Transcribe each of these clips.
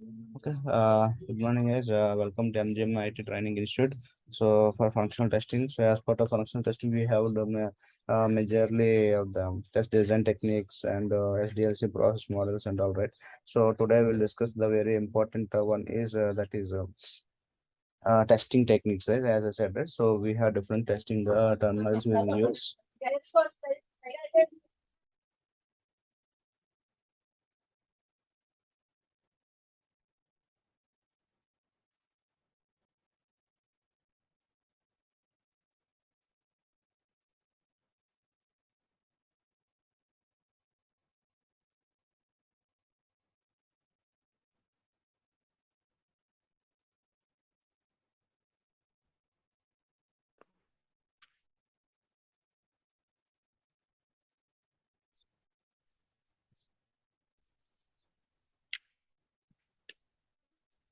Okay. Good morning, guys. Welcome to MGM IT Training Institute. So, for functional testing, so as part of functional testing, we have majorly of the test design techniques and SDLC process models and all right. So today we'll discuss the very important one is that is testing techniques, right? As I said, right? So we have different testing terminals we will use.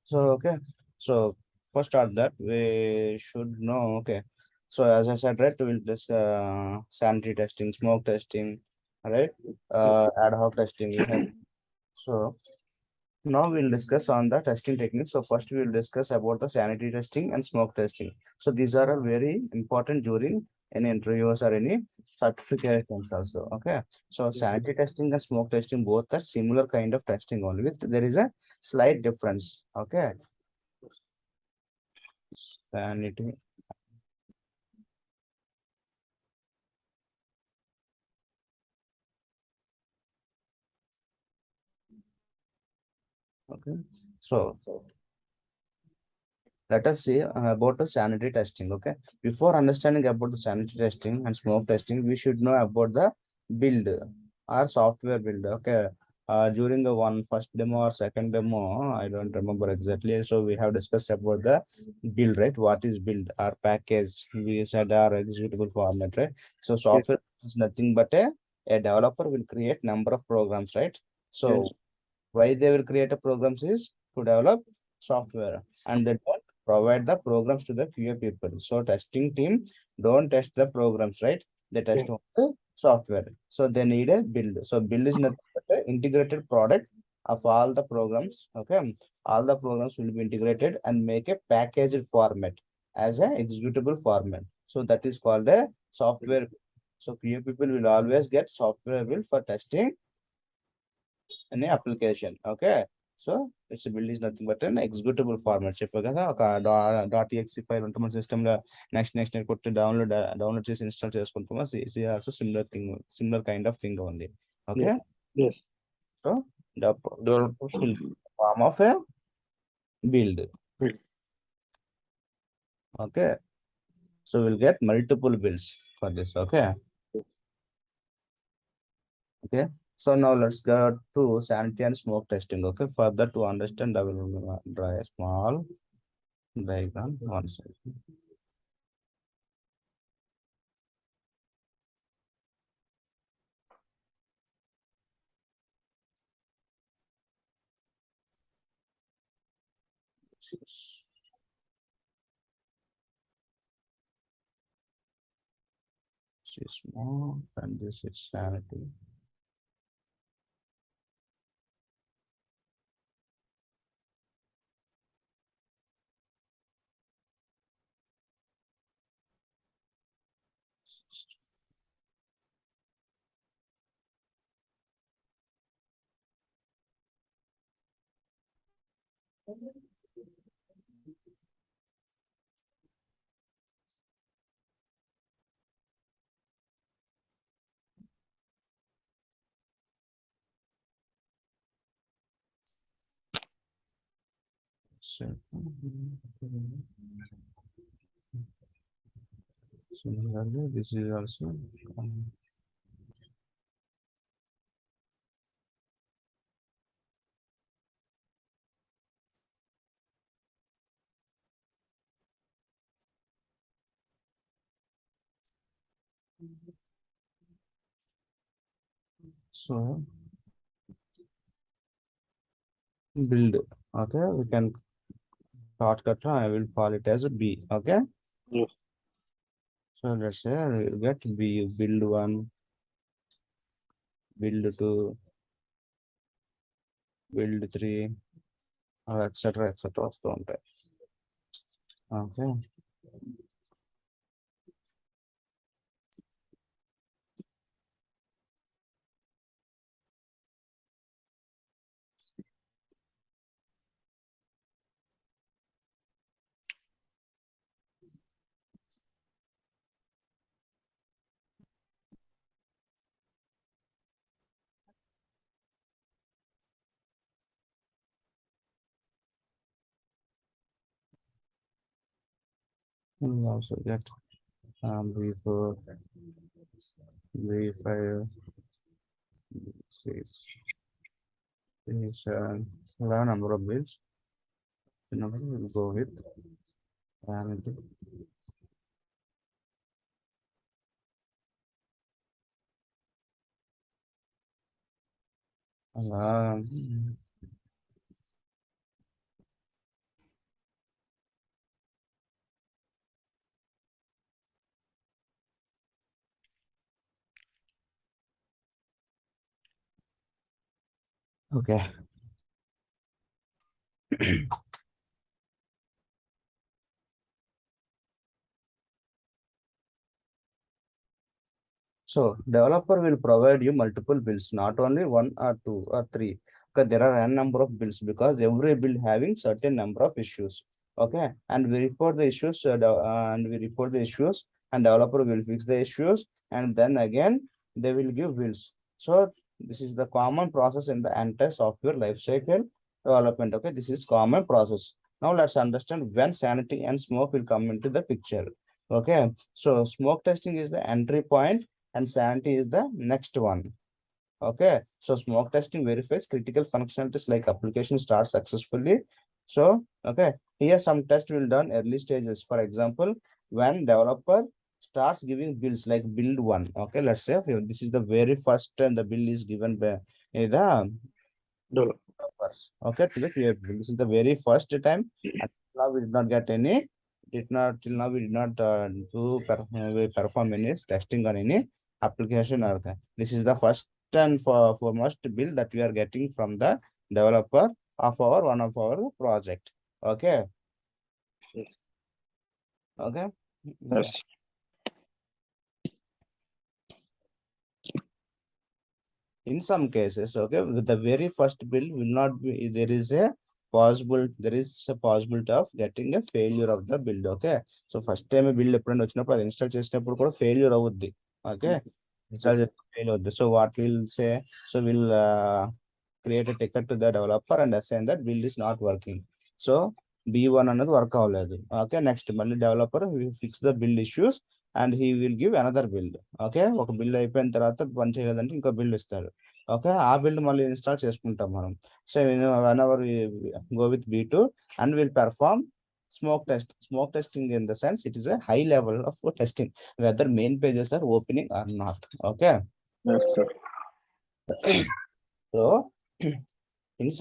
So okay, so first start that we should know. Okay, so as I said, right, we'll this sanity testing, smoke testing, right? Yes. Ad hoc testing we have. So now we'll discuss on the testing techniques. So first we will discuss about the sanity testing and smoke testing. So these are all very important during any interviews or any certifications also. Okay. So Yes. sanity testing and smoke testing both are similar kind of testing only with there is a slight difference. Okay. Yes. Sanity. Okay. So let us see about the sanity testing. Okay. Before understanding about the sanity testing and smoke testing, we should know about the build or software build. Okay. During the one first demo or second demo, I don't remember exactly. So we have discussed about the build, right? What is build? Our package. We said our executable format, right? So Yes. software is nothing but a developer will create number of programs, right? So Yes. why they will create a programs is to develop software and they don't provide the programs to the QA people. So testing team don't test the programs, right? They test Yes. on the software. So they need a build. So build is nothing but an integrated product of all the programs. Okay. All the programs will be integrated and make a packaged format as an executable format. So that is called a software. So QA people will always get software build for testing any application. Okay. So it's a build is nothing but an executable format. చెప్పే కదా ఒక .exe file ఉంటే మన system లో next కొట్టి download చేసి install చేసుకుంటాము. Also similar thing, similar kind of thing ఉంది. Yes. Okay. Yes. So developers will form of a build. Good. Okay. So we'll get multiple builds for this. Okay. Okay. So now let's go to sanity and smoke testing. Okay. Further to understand, I will draw a small diagram. One second. This is smoke and this is sanity. So, similarly, this is also so build. Okay, we can shortcut. I will call it as a B. Okay, Yes. so let's say we'll get B. Build one, build two, build three, etcetera వస్తూ ఉంటాయి. Okay. We'll also get V4, V5, V6, V7, a number of builds. Number will go with Sanity. Okay. So developer will provide you multiple builds, not only one or two or three. Okay, there are n number of builds because every build having certain number of issues. Okay, and we report the issues and developer will fix the issues, and then again they will give builds. So this is the common process in the entire software lifecycle development. Okay, this is common process. Now let's understand when sanity and smoke will come into the picture. Okay, so smoke testing is the entry point and sanity is the next one. Okay, so smoke testing verifies critical functionalities like application starts successfully. So okay, here some tests will done early stages. For example, when developer starts giving builds like build one. Okay, let's say okay, this is the very first time the build is given by the developers. Okay, to the create build. This is the very first time, and now we did not get any. Did not till now we did not we perform any testing on any application or that. This is the first and foremost build that we are getting from the developer of our one of our project. Okay. Yes. Okay. Yes. In some cases, okay, with the very first build will not be there is a possibility of getting a failure of the build. Okay, so first time build ఎప్పుడైనా వచ్చినప్పుడు అది install చేసినప్పుడు కూడా failure అవుద్ది. Okay, install చేస్తే fail అవుద్ది. So what we'll say, so we'll create a ticket to the developer and assign that build is not working. So B1 అనేది work అవ్వలేదు. ఓకే, నెక్స్ట్ మళ్ళీ developer fix the build issues and he will give another build. Okay, ఒక build అయిపోయిన తర్వాత పని చేయలేదంటే ఇంకో build ఇస్తాడు. ఓకే, ఆ బిల్డ్ మళ్ళీ ఇన్స్టాల్ చేసుకుంటాం మనం. So when ever go with B2 and will perform smoke test. Smoke testing in the sense it is a high level of testing whether main pages are opening or not. Okay. Yes, sir. So in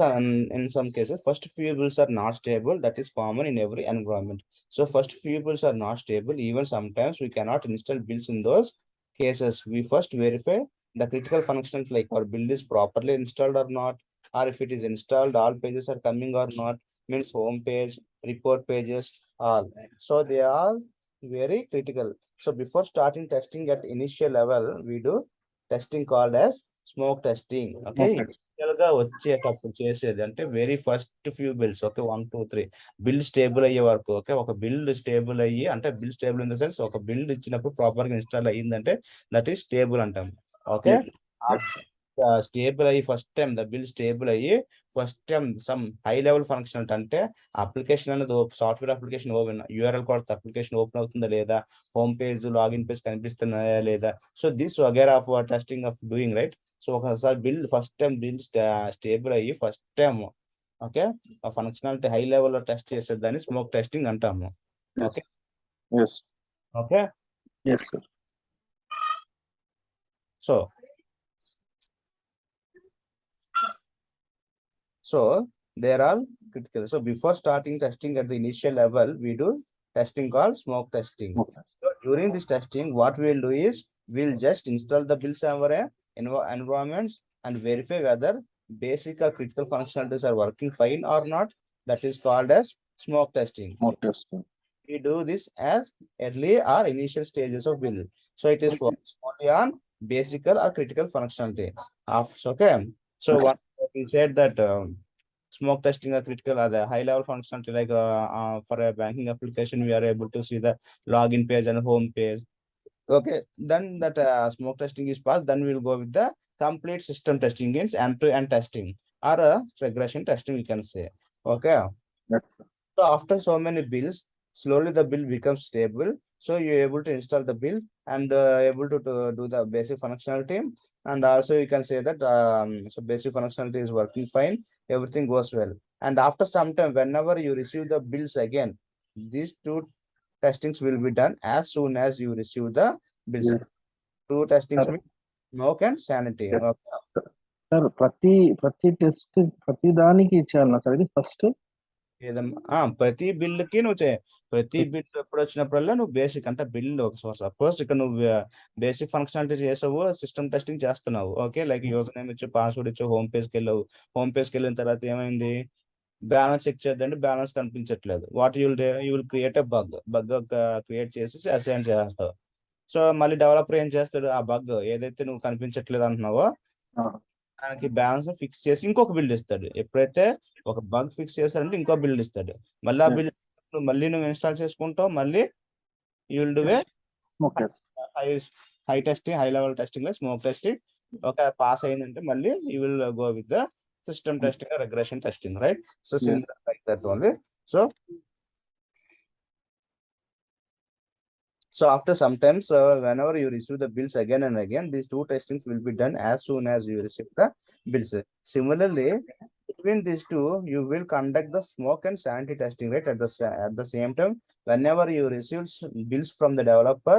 some cases first few builds are not stable. That is common in every environment. So first few builds are not stable. Even sometimes we cannot install builds. In those cases we first verify the critical functions like our build is properly installed or not, or if it is installed all pages are coming or not, means home page, report pages, all. So they are very critical. So before starting testing at initial level we do testing called as smoke testing. Okay, Okay. గా వచ్చేటప్పుడు చేసేది అంటే very first few builds. Okay, 1 2 3 build stable అయ్యే వరకు. Okay, ఒక build stable అయ్యి అంటే build stable in the sense ఒక బిల్డ్ ఇచ్చినప్పుడు ప్రాపర్ గా ఇన్స్టాల్ అయ్యిందంటే దట్ ఈస్ స్టేబుల్ అంటాం. Okay, Yes. స్టేబుల్ అయ్యి first time the build stable అయ్యి first time some high level function అంటే అప్లికేషన్ అనేది సాఫ్ట్వేర్ అప్లికేషన్ ఓపెన్ యూఆర్ఎల్ కొడితే అప్లికేషన్ ఓపెన్ అవుతుందా లేదా, హోమ్ పేజ్ లాగిన్ పేజ్ కనిపిస్తున్నాయా లేదా. సో దిస్ వగేరా of testing of doing right. So ఒకసారి build first time build stable అయ్యి ఫస్ట్ టైం ఓకే ఆ ఫంక్షనాలిటీ హై లెవెల్లో టెస్ట్ చేసేదాన్ని స్మోక్ టెస్టింగ్ అంటాము. Okay. Yes. Okay. Yes, sir. So they're all critical. So before starting testing at the initial level, we do testing called smoke testing. Okay. So during this testing, what we'll do is we'll just install the build server environments and verify whether basic or critical functionalities are working fine or not. that is called as smoke testing. Smoke testing. We do this as early or initial stages of build. So it is focused only on basic or critical functionality. Okay. So Yes. what we said that smoke testing are critical are the high level functionality like for a banking application, we are able to see the login page and home page. Okay, then that smoke testing is passed, then we'll go with the complete system testing, means end-to-end testing or regression testing, we can say. Okay. Yes, sir. So after so many builds, slowly the build becomes stable. So you're able to install the build and able to do the basic functionality. And also you can say that so basic functionality is working fine, everything goes well. And after some time, whenever you receive the builds again, these two testings will be done as soon as you receive the bills. Yes. Two testings Sir. mean smoke and sanity. Yes. Okay. Sir ప్రతి test ప్రతి దానికి చేయాలన్నా sir ఇది first ప్రతి build కి నువ్వు ప్రతి build ఎప్పుడు వచ్చినప్పుడల్లా నువ్వు బేసిక్ అంటే బిల్డ్ ఒక సపోజ్ ఇక్కడ నువ్వు బేసిక్ ఫంక్షనాలిటీ చేసావు, సిస్టమ్ టెస్టింగ్ చేస్తున్నావు. ఓకే, లైక్ యూజర్ నేమ్ ఇచ్చు, పాస్వర్డ్ ఇచ్చు, హోమ్ పేజ్కి వెళ్ళావు. హోమ్ పేజ్కి వెళ్ళిన తర్వాత ఏమైంది, బ్యాలెన్స్ చెక్ చేద్దంటే బ్యాలెన్స్ కనిపించట్లేదు. What you will create a bug create చేసి అసైన్ చేస్తావు. సో మళ్ళీ డెవలపర్ ఏం చేస్తాడు, ఆ బగ్ ఏదైతే నువ్వు కనిపించట్లేదు అంటున్నావో దానికి బ్యాలెన్స్ ఫిక్స్ చేసి ఇంకొక బిల్డ్ ఇస్తాడు. ఎప్పుడైతే ఒక బగ్ ఫిక్స్ చేస్తారంటే ఇంకో బిల్డ్ ఇస్తాడు. మళ్ళీ ఆ బిల్డ్ మళ్ళీ నువ్వు ఇన్స్టాల్ చేసుకుంటావు. మళ్ళీ you will do a high testing, high level testing, smoke testing. ఒక పాస్ అయిందంటే మళ్ళీ you will go with the system testing, regression testing, right? So similar like that only. So after sometimes, whenever you receive the bills again and again, these two testings will be done as soon as you receive the bills. Similarly, between these two, you will conduct the smoke and sanity testing, right? At the same time, whenever you receive bills from the developer,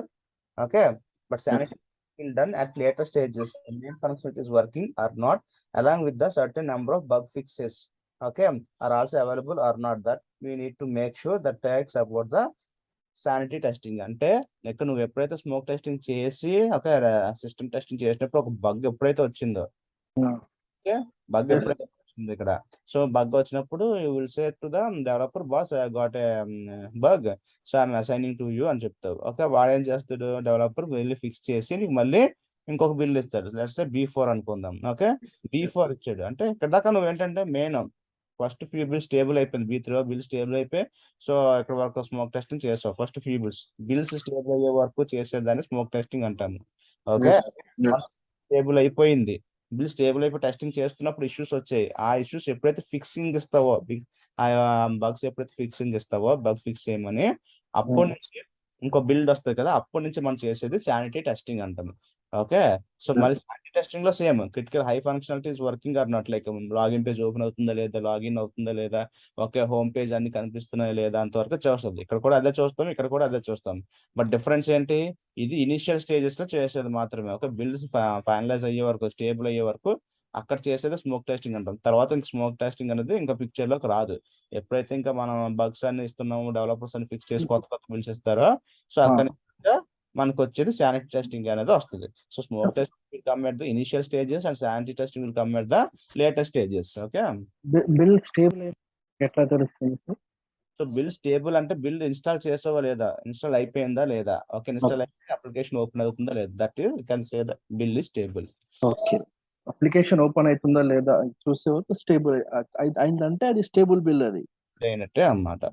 okay, but sanity will done at later stages. The main function is working or not, along with the certain number of bug fixes, okay, are also available or not. That we need to make sure that takes about the sanity testing. అంటే like నువ్వు ఎప్పుడైతే smoke testing చేసి ఒక system testing చేసినప్పుడు ఒక bug ఎప్పుడైతే వచ్చిందో, bug ఎప్పుడైతే వచ్చింది ఇక్కడ, సో బగ్ వచ్చినప్పుడు you will say to the developer, boss I got a bug, so I'm assigning to you అని చెప్తావు. ఓకే, వాడు ఏం చేస్తాడు, డెవలపర్ వెళ్ళి ఫిక్స్ చేసి నీకు మళ్ళీ ఇంకొక బిల్ ఇస్తాడు. లెట్స్ సే B4 అనుకుందాం. ఓకే, B4 ఇచ్చాడు అంటే ఇక్కడ దాకా నువ్వు ఏంటంటే main first few bills stable అయిపోయింది, B3 బిల్ స్టేబుల్ అయిపోయి, సో ఇక్కడ వరకు స్మోక్ టెస్టింగ్ చేస్తావు. ఫస్ట్ ఫ్యూ బిల్స్ స్టేబుల్ అయ్యే వరకు చేసేదాన్ని స్మోక్ టెస్టింగ్ అంటాము. ఓకే, స్టేబుల్ అయిపోయింది, బిల్ స్టేబుల్ అయిపోయి టెస్టింగ్ చేస్తున్నప్పుడు ఇష్యూస్ వచ్చాయి. ఆ ఇష్యూస్ ఎప్పుడైతే ఫిక్సింగ్ ఇస్తావో, బగ్స్ ఎప్పుడైతే ఫిక్సింగ్ ఇస్తావో, బగ్ ఫిక్స్ చేయమని, అప్పటి నుంచి ఇంకో బిల్డ్ వస్తుంది కదా, అప్పటి నుంచి మనం చేసేది శానిటీ టెస్టింగ్ అంటాము. ఓకే, సో మళ్ళీ శానిటీ టెస్టింగ్ లో same critical high functionality is working or not, like login page open అవుతుందా లేదా, లాగిన్ అవుతుందా లేదా, ఓకే, హోమ్ పేజ్ అన్ని కనిపిస్తున్నాయా లేదా, అంతవరకు చూస్తుంది. ఇక్కడ కూడా అదే చూస్తాం, ఇక్కడ కూడా అదే చూస్తాం. బట్ డిఫరెన్స్ ఏంటి, ఇది ఇనిషియల్ స్టేజెస్ లో చేసేది మాత్రమే. ఓకే, బిల్డ్స్ ఫైనలైజ్ అయ్యే వరకు, స్టేబుల్ అయ్యే వరకు అక్కడ చేసేది స్మోక్ టెస్టింగ్ అంటాం. తర్వాత ఇంకా స్మోక్ టెస్టింగ్ అనేది ఇంకా పిక్చర్ లోకి రాదు. ఎప్పుడైతే ఇంకా మనం బగ్స్ అన్ని ఇస్తున్నాము, డెవలపర్స్ అని ఫిక్స్ చేసి కొత్త బిల్స్ ఇస్తారో, సో అక్కడ మనకు వచ్చేది శానిటీ టెస్టింగ్ అనేది వస్తుంది. So smoke testing will come at the initial stages and sanity testing will come at the latest stages. Okay, bill stable ఎట్లా తెలుస్తుంది? సో బిల్ స్టేబుల్ అంటే బిల్ ఇన్స్టాల్ చేసావా లేదా, ఇన్స్టాల్ అయిపోయిందా లేదా, ఓకే, ఇన్స్టాల్ అయిపోయి అప్లికేషన్ ఓపెన్ అవుతుందా లేదా, that you can say the bill is stable. Okay, application open అవుతుందా లేదా చూసే వరకు స్టేబుల్ అయిందంటే అది స్టేబుల్ బిల్, అది అయినట్టే అన్నమాట.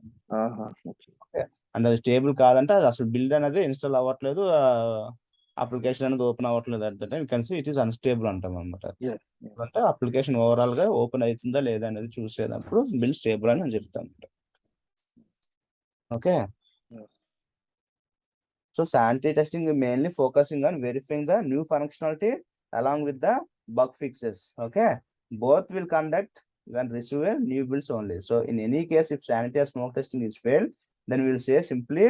అండ్ అది స్టేబుల్ కాదంటే అది అసలు బిల్డ్ అనేది ఇన్స్టాల్ అవ్వట్లేదు, అప్లికేషన్ అనేది ఓపెన్ అవ్వట్లేదు అంటే ఇట్ ఈస్ అన్స్టేబుల్ అంటాం అనమాట. అంటే అప్లికేషన్ ఓవరాల్ గా ఓపెన్ అవుతుందా లేదా అనేది చూసేటప్పుడు బిల్ స్టేబుల్ అని నేను చెప్తాను. Okay, so sanity testing mainly focusing on verifying the new functionality along with the bug fixes. Okay, both will conduct when receive a new builds only. So in any case, if sanity or smoke testing is failed, then we will say simply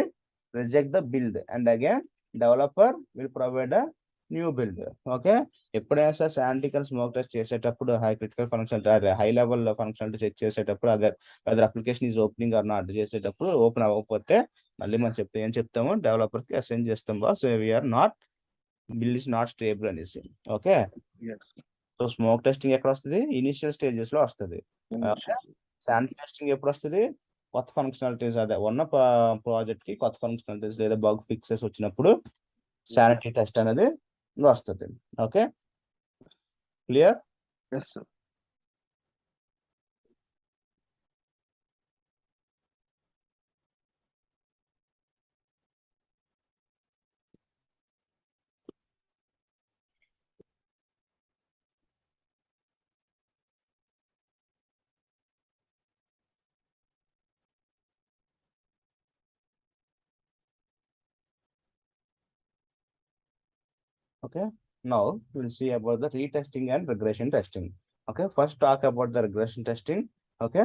reject the build and again developer will provide a new build. Okay, ఎప్పుడైనా sanity కానీ smoke test చేసేటప్పుడు high critical functionality, high level functionality check చేసేటప్పుడు other application is opening or not చేసేటప్పుడు open అవ్వకపోతే మళ్ళీ మనం ఏం చెప్తాము, డెవలపర్ కి అసైన్ చేస్తాం, boss we are not, build is not stable అనేసి. ఓకే, సో స్మోక్ టెస్టింగ్ ఎక్కడ వస్తుంది, ఇనిషియల్ స్టేజెస్ లో వస్తుంది. శానిటీ టెస్టింగ్ ఎప్పుడు వస్తుంది? కొత్త ఫంక్షనాలిటీస్ అదే ఉన్న ప్రాజెక్ట్ కి కొత్త ఫంక్షనాలిటీస్ లేదా బగ్ ఫిక్సెస్ వచ్చినప్పుడు శానిటీ టెస్ట్ అనేది వస్తుంది. Okay, clear? Yes sir. Okay, now we'll see about the retesting and regression testing. Okay, first talk about the regression testing. Okay,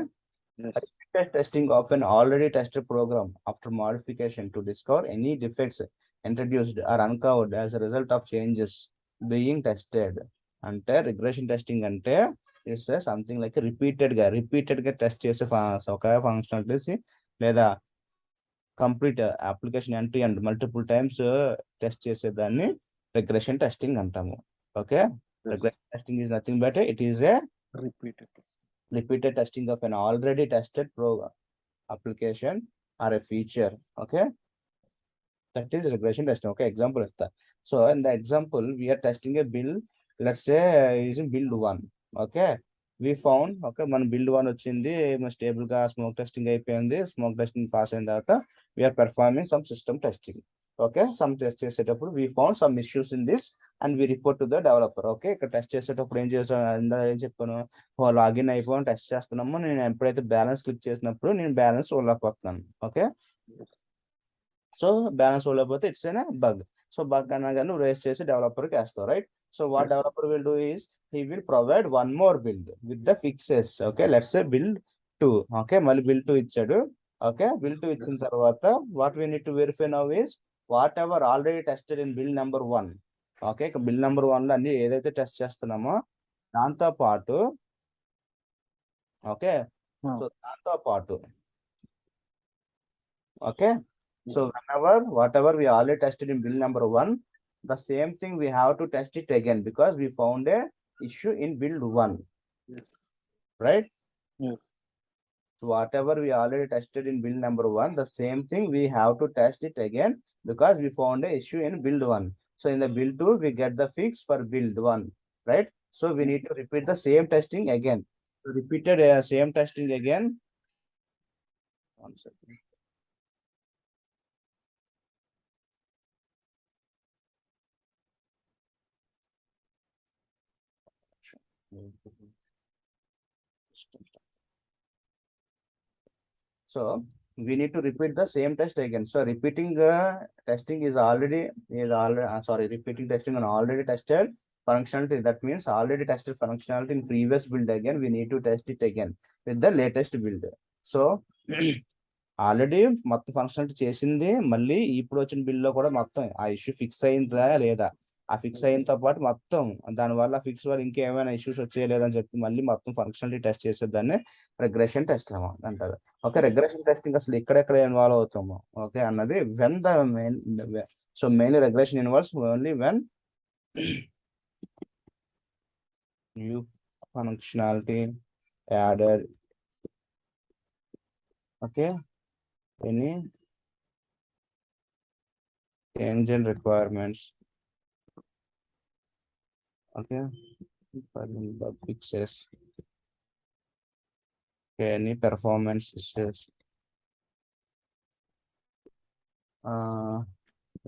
Yes. repeated testing of an already tested program after modification to discover any defects introduced or uncovered as a result of changes being tested. అంటే regression testing అంటే it's something like repeated గా test చేసే ఒక functionalities లేదా complete application entry and multiple times test చేసేదాన్ని regression testing అంటాము. Okay, regression testing is nothing but it is a repeated testing of an already tested program, application or a feature. Okay, that is regression testing. Okay, example is that. So in the example, we are testing a build. Let's say using build 1. Okay, we found మన build 1 వచ్చింది, stable గా smoke testing అయిపోయింది. Smoke testing pass అయిన తర్వాత we are performing some system testing. Okay, some test చేసేటప్పుడు we found some issues in this and we report to the developer. Okay, ఇక్కడ test చేసేటప్పుడు ఏం చేసాను, ఏం చెప్పాను, లాగిన్ అయిపోయి టెస్ట్ చేస్తున్నాము. నేను ఎప్పుడైతే బ్యాలెన్స్ క్లిక్ చేసినప్పుడు నేను బ్యాలెన్స్ చూడలేకపోతున్నాను. ఓకే, సో బ్యాలెన్స్ చూడలేకపోతే it's an bug. So bug అనగానే రేస్ చేసి డెవలపర్కి వేస్తావు, right? So what developer will do is he will provide one more build with the fixes. Okay, let's say build 2. Okay, మళ్ళీ build 2 ఇచ్చాడు. Okay, build 2 ఇచ్చిన తర్వాత what we need to verify now is whatever already tested in build number 1. Okay, ఇక bill number 1 లో అన్ని ఏదైతే test చేస్తున్నామో దాంతో పాటు, ఓకే, సో దాంతో పాటు, okay, so whatever we already tested in build number 1, the same thing we have to test it again because we found a issue in build 1. Yes. Right? Yes. So whatever we already tested in build number 1, the same thing we have to test it again because we found a issue in build 1. So in the build 2, we get the fix for build 1, right? So we need to repeat the same testing again. So repeated same testing again. One second. So we need to repeat the same test again. So repeating testing is already repeating testing on already tested functionality. That means already tested functionality in previous build again. We need to test it again with the latest build. So already మొత్తం functionality చేసింది, మళ్ళీ ఇప్పుడు వచ్చిన bill లో కూడా మొత్తం ఆ issue fix అయిందా లేదా, ఆ ఫిక్స్ అయినతో పాటు మొత్తం దానివల్ల ఫిక్స్ వల్ల ఇంకేమైనా ఇష్యూస్ వచ్చాయా లేదని చెప్పి మళ్ళీ మొత్తం ఫంక్షనాలిటీ టెస్ట్ చేసేదాన్ని రిగ్రెషన్ టెస్ట్ అంటారు. ఓకే, రిగ్రెషన్ టెస్టింగ్ అసలు ఎక్కడెక్కడ ఇన్వాల్వ్ అవుతాము ఓకే అన్నది when the main. So main regression involves only when new functionality added. Okay, any change in requirements. Okay, bug fixes. Okay, any performance issues,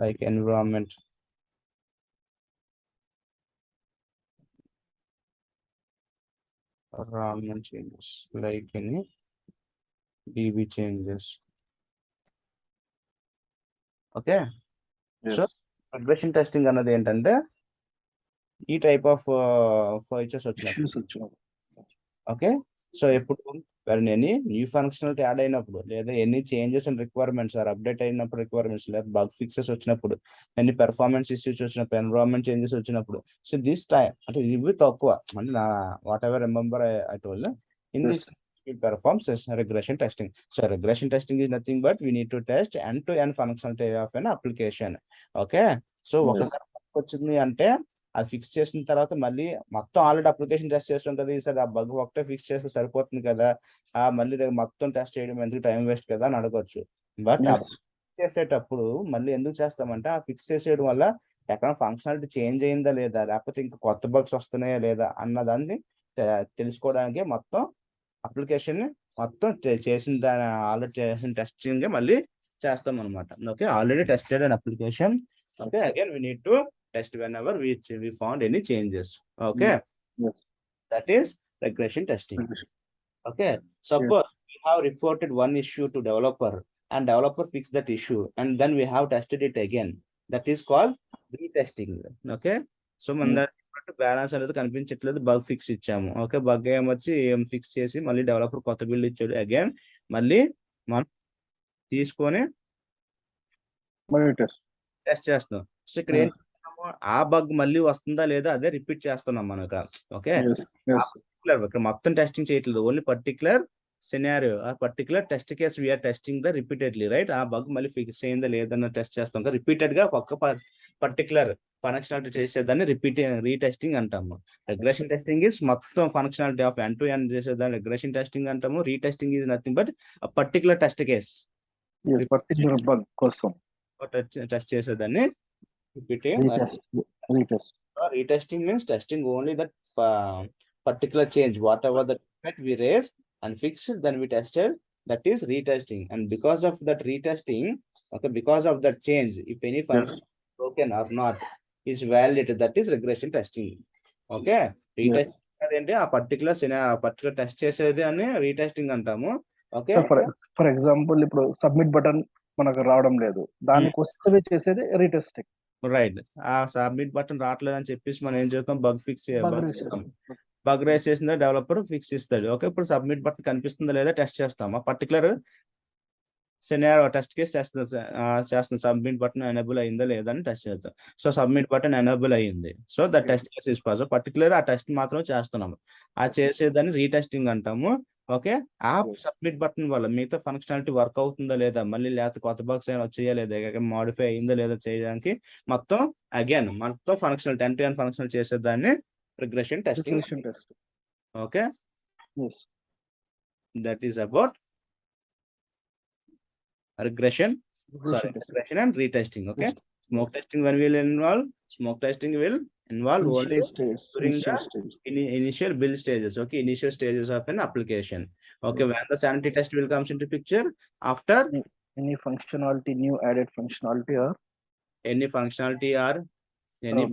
like environment changes, like any DB changes. Okay, so regression testing అన్నది ఏంటంటే ఈ type of features వచ్చినప్పుడు. Okay, సో ఎప్పుడు any new functionality add అయినప్పుడు లేదా ఎన్ని changes and requirements or update అయినప్పుడు రిక్వైర్మెంట్స్ లేదా బగ్ ఫిక్సెస్ వచ్చినప్పుడు, ఎన్ని పెర్ఫార్మెన్స్ ఇష్యూస్ వచ్చినప్పుడు, ఎన్విరాన్మెంట్ చేంజెస్ వచ్చినప్పుడు. సో దిస్ టైం అంటే ఇవి తక్కువ అంటే నా whatever remember I told in this perform regression testing. So regression testing is nothing but we need to test end-to-end functionality of an application. Okay, so ఒకసారి వచ్చింది అంటే అది ఫిక్స్ చేసిన తర్వాత మళ్ళీ మొత్తం ఆల్రెడీ అప్లికేషన్ టెస్ట్ చేస్తాం కదా, ఈసారి ఆ బగ్ ఒకటే ఫిక్స్ చేస్తే సరిపోతుంది కదా, మళ్ళీ మొత్తం టెస్ట్ చేయడం ఎందుకు, టైం వేస్ట్ కదా అని అడగొచ్చు. బట్ చేసేటప్పుడు మళ్ళీ ఎందుకు చేస్తామంటే ఆ ఫిక్స్ చేసేయడం వల్ల ఎక్కడ ఫంక్షనాలిటీ చేంజ్ అయిందా లేదా, లేకపోతే ఇంకా కొత్త బగ్స్ వస్తున్నాయా లేదా అన్నదాన్ని తెలుసుకోవడానికి మొత్తం అప్లికేషన్ మొత్తం చేసిన దాని ఆల్రెడీ చేసిన టెస్టింగ్ మళ్ళీ చేస్తాం అనమాట. Okay, already tested an application. Okay, again we need to test whenever we found any changes. Okay, that is regression testing. Okay, suppose we have reported one issue to developer and developer fixed that issue and then we have tested it again. That is called retesting. Okay, so మన balance అనేది కనిపించట్లేదు, bug fix ఇచ్చాము. Okay, bug ఏమొచ్చి ఏం fix చేసి మళ్ళీ developer కొత్త build ఇచ్చాడు, again మళ్ళీ మనం తీసుకొని టెస్ట్ చేస్తున్నాం. సో ఇక్కడ ఏం చేస్తున్నాము, ఆ బగ్ మళ్ళీ వస్తుందా లేదా అదే రిపీట్ చేస్తున్నాం మనం ఇక్కడ. ఓకే, ఇక్కడ మొత్తం టెస్టింగ్ చేయట్లేదు, ఓన్లీ పర్టికులర్ సినారియో, ఆ particular test case we're testing the repeatedly, right. ఆ బగ్ మళ్ళీ ఫిక్స్ అయిందా లేదన్న టెస్ట్ చేస్తాం కదా, రిపీటెడ్ గా ఒక్క పర్టికులర్ ఫంక్షనాలిటీ చేసేదాన్ని రీటెస్టింగ్ అంటాము. రిగ్రెషన్ టెస్టింగ్ ఇస్ మొత్తం functionality of end to end చేసేదాన్ని రిగ్రెషన్ టెస్టింగ్ అంటాము. Retesting is nothing but particular test case, particular bug కోసం టెస్ట్ చేసేదాన్ని retesting means testing only that particular change, whatever the defect we raised and fixed, then we tested, that is retesting. And because of that retesting, okay, because of that change, if any function is broken or not is validated, that is regression testing. Okay, retesting అంటే ఆ particular test చేసేది అని retesting అంటాము. Okay, for example ఇప్పుడు submit button మనకు రావడం లేదు, దానికి వస్తే చేసేది రీటెస్టింగ్, రైట్. ఆ సబ్మిట్ బటన్ రావట్లేదు అని చెప్పేసి మనం ఏం చేస్తాం, బగ్ రేస్ చేసిందా డెవలపర్ ఫిక్స్ ఇస్తాడు. ఓకే, ఇప్పుడు సబ్మిట్ బటన్ కనిపిస్తుందా లేదా టెస్ట్ చేస్తాం, ఆ పర్టికులర్ సినారియో టెస్ట్ కేసు చేస్తాం, సబ్మిట్ బటన్ ఎనేబుల్ అయిందా లేదా అని టెస్ట్ చేస్తాం. సో సబ్మిట్ బటన్ ఎనేబుల్ అయ్యింది, so the test case is pass. Particular ఆ టెస్ట్ మాత్రం చేస్తున్నాము, ఆ చేసేదాన్ని రీటెస్టింగ్ అంటాము. ఓకే, ఆ సబ్మిట్ బటన్ వల్ల మిగతా ఫంక్షనాలిటీ వర్క్ అవుతుందా లేదా, మళ్ళీ లేకపోతే కొత్త బాక్స్ అయినా వచ్చేయా లేదా, మాడిఫై అయిందా లేదా చేయడానికి మొత్తం అగైన్ మొత్తం functional end to end functional చేసేదాన్ని regression testing. Okay, that is about regression and retesting. Okay, smoke testing when will involve, smoke testing will involve only during the initial build stages. Okay, initial stages of an application. Okay, when the sanity test will comes into picture, after any functionality, new added functionality or any functionality or any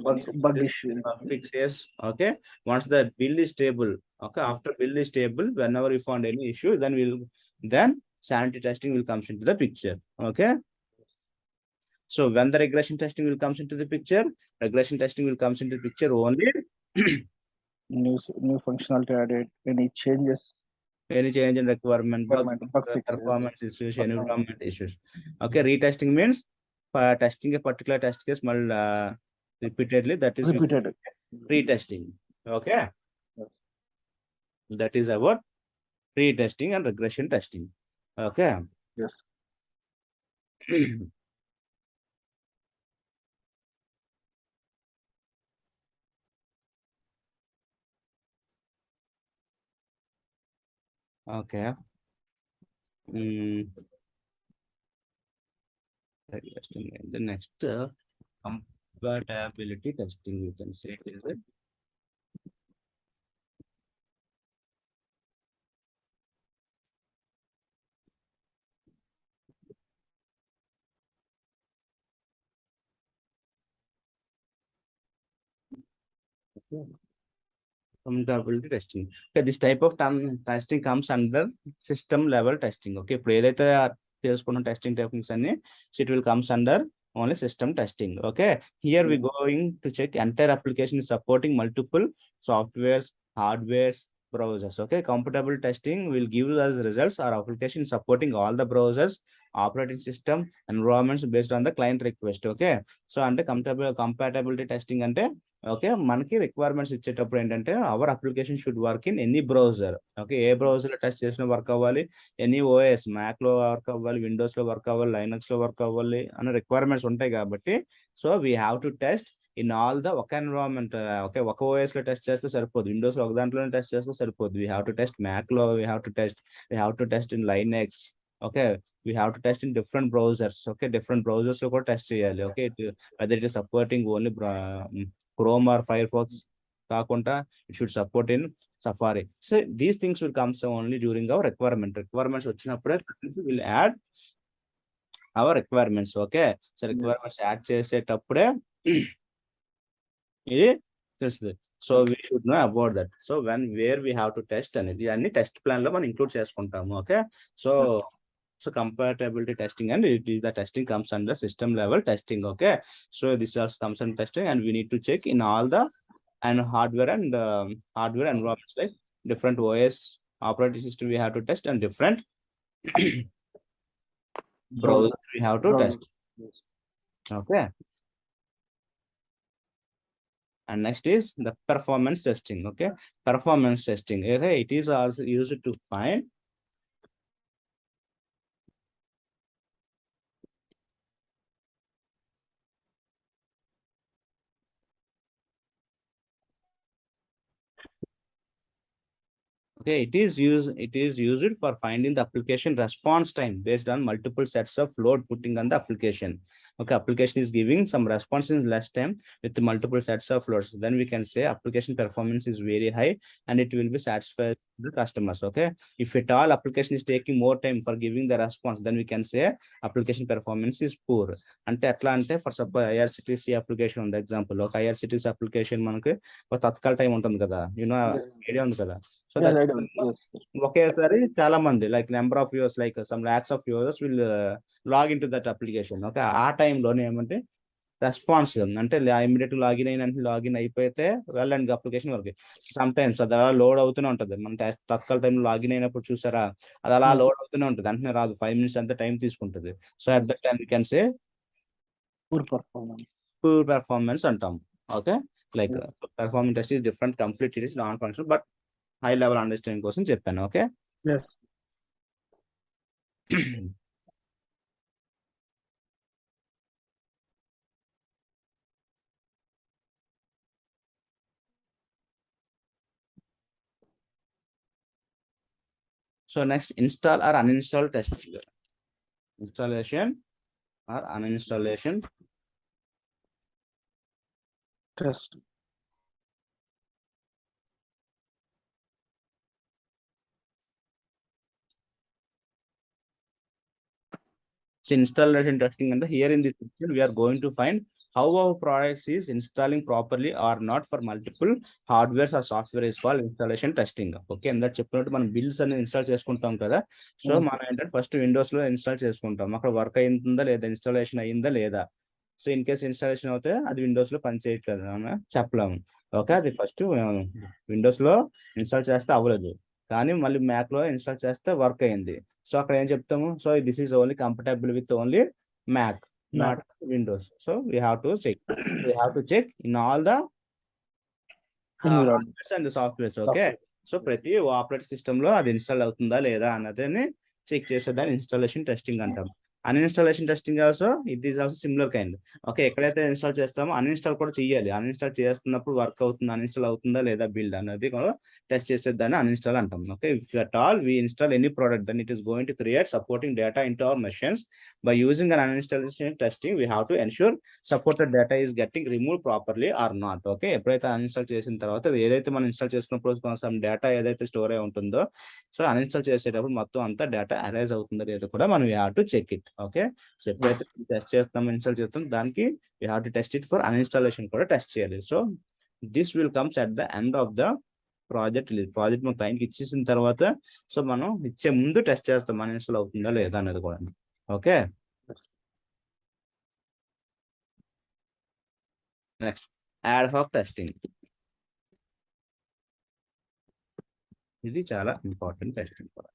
bug issue fixes. Okay, once the build is stable, okay, after build is stable, whenever we found any issue, then sanity testing will comes into the picture. Okay, so when the regression testing will comes into the picture, regression testing will comes into the picture only new functionality added, any changes, any change in requirement, bug performance issues, environment issues. Okay, retesting means testing a particular test case repeatedly, that is retesting. Okay, that is about retesting and regression testing. Okay, yes. Okay, the next compatibility testing, you can say, is it? Compatibility testing. Okay, this type of testing comes under system level testing. Okay, ఇప్పుడు ఏదైతే తెలుసుకున్న testing techniques అన్ని, so it will comes under only system testing. Okay, here we going to check entire application is supporting multiple softwares, hardwares, browsers. Okay, compatibility testing will give us results our application supporting all the browsers, operating system, environments based on the client request. Okay, so అంటే compatibility testing అంటే okay, మనకి requirements ఇచ్చేటప్పుడు ఏంటంటే our application should work in any browser. Okay, ఏ browser లో test చేసినా work అవ్వాలి, any OS, Mac లో వర్క్ అవ్వాలి, విండోస్ లో వర్క్ అవ్వాలి, లైనక్స్ లో వర్క్ అవ్వాలి అనే రిక్వైర్మెంట్స్ ఉంటాయి కాబట్టి, so we have to test in all the ఒక ఎన్విరాన్మెంట్. ఓకే, ఒక OS లో టెస్ట్ చేస్తే సరిపోదు, విండోస్ లో ఒక దాంట్లోనే టెస్ట్ చేస్తే సరిపోదు. We have to test Mac లో, we have to test in Linux. Okay, we have to test in different browsers. Okay, different browsers లో కూడా టెస్ట్ చేయాలి. Okay, whether it is supporting only Chrome or Firefox కాకుండా it should support in Safari. So these things will comes only during our requirements వచ్చినప్పుడే will add our requirements. Okay, so requirements add చేసేటప్పుడే ఇది తెలుస్తుంది. So we should know about that. So where we have to test అనేది అన్ని test plan లో మనం include చేసుకుంటాము. Okay, so compatibility testing, and the testing comes under system level testing. Okay, so this also comes under testing, and we need to check in all the hardware environments, like different OS operating system we have to test, and different browser we have to test. Okay, and next is the performance testing. Okay, performance testing, okay, it is also used to find okay, it is used for finding the application response time based on multiple sets of load putting on the application. Okay, application is giving some response in less time with multiple sets of loads, then we can say application performance is very high and it will be satisfied the customers. Okay, if at all application is taking more time for giving the response, then we can say application performance is poor. అంటే ఎట్లా అంటే for suppose IRCTC application ఉంది example. ఒక IRCTC application మనకి ఒక Tatkal time ఉంటుంది కదా, you know idea ఉంది కదా. సో ఒకేసారి చాలా మంది like number of users, like some lakhs of users will log in to that application. Okay, ఆ టైంలోనే ఏమంటే రెస్పాన్స్ అంటే ఇమీడియట్ లాగిన్ అయిపోతే వెళ్ళండి అప్లికేషన్ వరకు. సమ్ టైమ్స్ అది అలా లోడ్ అవుతూనే ఉంటుంది. మన తత్కాల టైంలో లాగిన్ అయినప్పుడు చూసారా, అది అలా లోడ్ అవుతూనే ఉంటుంది, వెంటనే రాదు, 5 minutes అంత టైం తీసుకుంటుంది. So at that time we can say poor performance అంటాం. Okay, like performance test is different, complete it is non functional, but high level understanding కోసం చెప్పాను. ఓకే, so next, install or uninstall testing. Installation or uninstallation test. So installation testing, and here in this section we are going to find how our products is installing properly or not for multiple hardwares or software is called installation testing. Okay, and that చెప్పినట్టు మనం bills అని install చేసుకుంటాం కదా. So మనం ఏంటంటే first Windows లో install చేసుకుంటాం, అక్కడ వర్క్ అయిందా లేదా, ఇన్స్టాలేషన్ అయిందా లేదా. సో ఇన్ కేస్ ఇన్స్టాలేషన్ అవుతే అది విండోస్ లో పని చేయట్లేదు అని చెప్పలేము. ఓకే, అది ఫస్ట్ విండోస్ లో ఇన్స్టాల్ చేస్తే అవ్వలేదు, కానీ మళ్ళీ మ్యాక్ లో ఇన్స్టాల్ చేస్తే వర్క్ అయింది. సో అక్కడ ఏం చెప్తాము, so this is only compatible with only Mac, not Windows. So we have to check in all the hardwares and softwares. Okay, so ప్రతి ఆపరేటింగ్ సిస్టమ్ లో అది ఇన్స్టాల్ అవుతుందా లేదా అన్నదని చెక్ చేసేదాన్ని ఇన్స్టాలేషన్ టెస్టింగ్ అంటాం. Uninstallation testing also it is also similar kind. Okay, ఎక్కడైతే install చేస్తామో అన్ఇన్స్టాల్ కూడా చేయాలి. అన్ఇన్స్టాల్ చేస్తున్నప్పుడు వర్క్ అవుతుంది, అన్ఇన్స్టాల్ అవుతుందా లేదా బిల్డ్ అనేది కూడా టెస్ట్ చేసేదాన్ని అన్ఇన్స్టాల్ అంటాం. Okay, if at all we install any product, then it is going to create supporting data into our machines. By using un uninstallation testing we have to ensure supported data is getting remove properly or not. Okay, ఎప్పుడైతే uninstall చేసిన తర్వాత ఏదైతే మనం install చేసుకున్నప్పుడు some data ఏదైతే store అయి ఉంటుందో, so uninstall చేసేటప్పుడు మొత్తం అంతా డేటా అరైజ్ అవుతుందో లేదో కూడా మనం we have to check it. Okay, so ఎప్పుడైతే టెస్ట్ చేస్తాం, ఇన్స్టాల్ చేస్తాం, దానికి we have to test it for uninstallation కూడా టెస్ట్ చేయాలి. So this will comes at the end of the project. మన క్లయింట్కి ఇచ్చేసిన తర్వాత, సో మనం ఇచ్చే ముందు టెస్ట్ చేస్తాం అన్ఇన్స్టాల్ అవుతుందా లేదా అనేది కూడా. Okay, next Adhoc testing. ఇది చాలా ఇంపార్టెంట్ టెస్టింగ్ కూడా.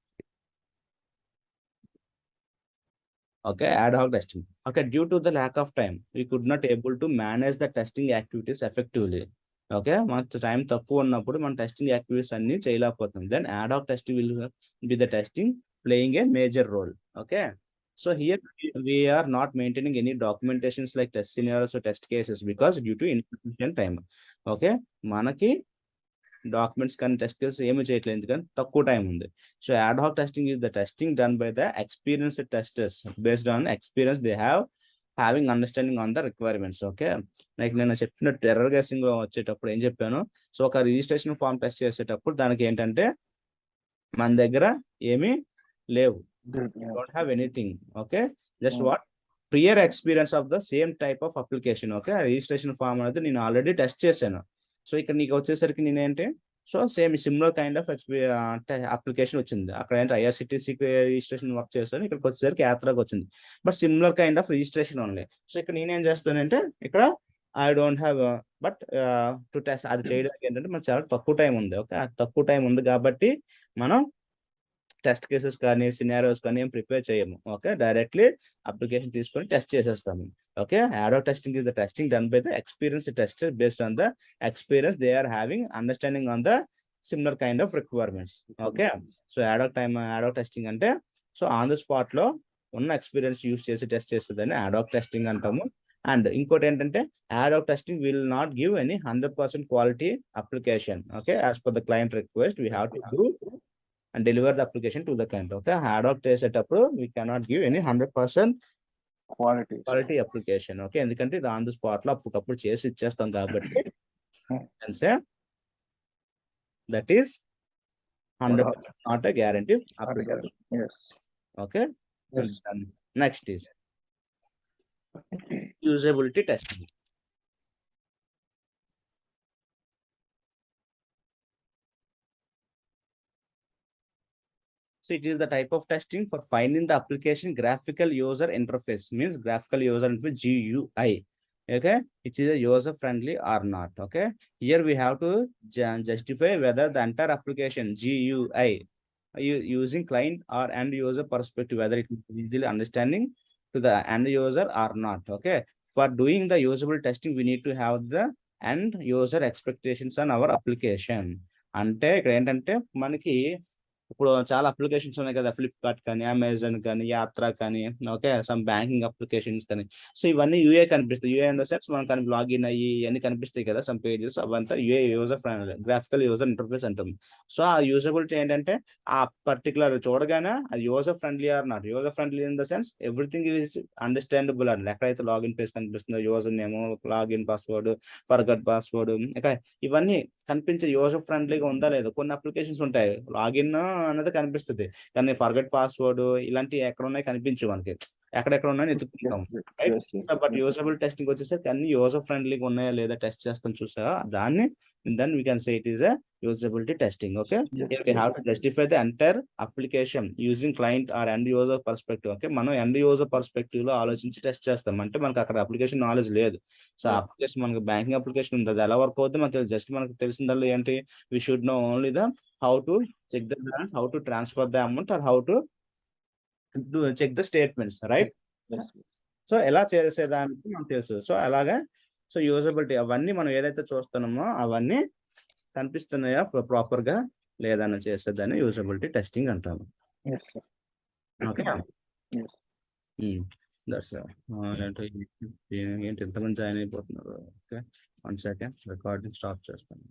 Okay, Adhoc testing. Okay, due to the lack of time, we could not able to manage the testing activities effectively. Okay, మనకు టైం తక్కువ ఉన్నప్పుడు మన టెస్టింగ్ యాక్టివిటీస్ అన్ని చేయలేకపోతాం. Then Adhoc testing will be the testing playing a major role. Okay, So here we are not maintaining any documentations like test scenarios or test cases because due to insufficient time. Okay, మనకి documents కానీ test cases ఏమి చేయట్లేదు ఎందుకంటే తక్కువ time ఉంది. So యాడ్హాక్ testing is the testing done by the experienced testers based on experience they having understanding on the requirements. Okay, like నేను చెప్పినట్టు error guessing వచ్చేటప్పుడు ఏం చెప్పాను, సో ఒక రిజిస్ట్రేషన్ ఫామ్ టెస్ట్ చేసేటప్పుడు దానికి ఏంటంటే మన దగ్గర ఏమీ లేవు, don't have anything. Okay, just what prior experience of the same type of application. Okay, registration form అనేది నేను ఆల్రెడీ టెస్ట్ చేశాను. సో ఇక్కడ నీకు వచ్చేసరికి నేనేంటి, so same similar kind of application వచ్చింది. అక్కడ ఏంటి ఐఆర్సిటీసీకి రిజిస్ట్రేషన్ వర్క్ చేస్తాను, ఇక్కడికి వచ్చేసరికి యాత్రకు వచ్చింది, but similar kind of registration only. So ఇక్కడ నేనేం చేస్తానంటే ఇక్కడ I don't have but to test అది చేయడానికి ఏంటంటే మనకు చాలా తక్కువ టైం ఉంది. ఓకే, తక్కువ టైం ఉంది కాబట్టి మనం టెస్ట్ కేసెస్ కానీ సినారియోస్ కానీ ఏం ప్రిపేర్ చేయము. ఓకే, డైరెక్ట్లీ అప్లికేషన్ తీసుకొని టెస్ట్ చేసేస్తాము. Okay, ad hoc testing is the testing done by the experience tester based on the experience they are having understanding on the similar kind of requirements. Okay, so ad hoc testing అంటే so on the spot లో ఉన్న experience use చేసి test చేసేదని ad hoc testing అంటాము. And ఇంకోటి ఏంటంటే ad hoc testing will not give any 100% quality application. Okay, as per the client request we have to do and deliver the application to the client. Okay, Adhoc setup we cannot give any 100% quality application. Okay, ఎందుకంటే ఇది on the spot లో అప్పటికప్పుడు చేసి ఇచ్చేస్తాం కాబట్టి and say that is 100% not a guarantee application. Yes. Okay, yes. And next is usability testing. So it is the type of testing for finding the application graphical user interface, means graphical user interface GUI. Okay, it is a user friendly or not. Okay, here we have to justify whether the entire application GUI using client or end user perspective, whether it is easily understanding to the end user or not. Okay, for doing the usable testing we need to have the end user expectations on our application. అంటే ఇక్కడ ఏంటంటే మనకి ఇప్పుడు చాలా applications ఉన్నాయి కదా, Flipkart కానీ Amazon కానీ యాత్ర కానీ ఓకే సమ్ బ్యాంకింగ్ అప్లికేషన్స్ కానీ. సో ఇవన్నీ యూఏ కనిపిస్తాయి. యూఏ ఇన్ ద సెన్స్ మనం కానీ లాగిన్ అయ్యి ఇవన్నీ కనిపిస్తాయి కదా సమ్ పేజెస్, అవంతా UI user friendly graphical user interface అంటాం. సో ఆ యూజబిలిటీ ఏంటంటే ఆ పర్టికులర్ చూడగానే అది user friendly or not. User friendly in the sense everything is understandable అండి. ఎక్కడైతే లాగిన్ పేజ్ కనిపిస్తుందో user name, login password, forgot password, ఇంకా ఇవన్నీ కనిపించే యూజర్ ఫ్రెండ్లీగా ఉందా లేదా. కొన్ని అప్లికేషన్స్ ఉంటాయి లాగిన్ అనేది కనిపిస్తుంది కానీ ఫర్గట్ పాస్వర్డ్ ఇలాంటి ఎక్కడ ఉన్నాయి కనిపించు మనకి, ఎక్కడెక్కడ ఉన్నాయని ఎత్తుకుంటాం. బట్ యూజబుల్ టెస్టింగ్ వచ్చేసరికి అన్ని యూజర్ ఫ్రెండ్లీగా ఉన్నాయా లేదా టెస్ట్ చేస్తాం చూసావా, దాన్ని then we can say it is a usability testing. Okay, here we have to justify the entire application using client or end user perspective. Okay, మనం end user perspective లో ఆలోచించి టెస్ట్ చేస్తాం. అంటే మనకు అక్కడ అప్లికేషన్ నాలెడ్జ్ లేదు. So application మనకి banking application ఉంది, అది ఎలా వర్క్ అవుతుంది మనకి జస్ట్ మనకు తెలిసిందల్లా ఏంటి, we should know only the how to check the balance, how to transfer the amount or how to do check the statements, right? Yes. So ఎలా చేసేదానికి మనకు తెలుసు. సో అలాగా సో యూజబిలిటీ అవన్నీ మనం ఏదైతే చూస్తున్నామో అవన్నీ కనిపిస్తున్నాయా ప్రాపర్ గా లేదని చేసేదాన్ని యూజబిలిటీ టెస్టింగ్ అంటాము. ఓకే, దట్స్ ఏంటి ఇంతమంది జాయిన్ అయిపోతున్నారు. ఓకే, 1 సెకండ్ రికార్డింగ్ స్టాప్ చేస్తాను.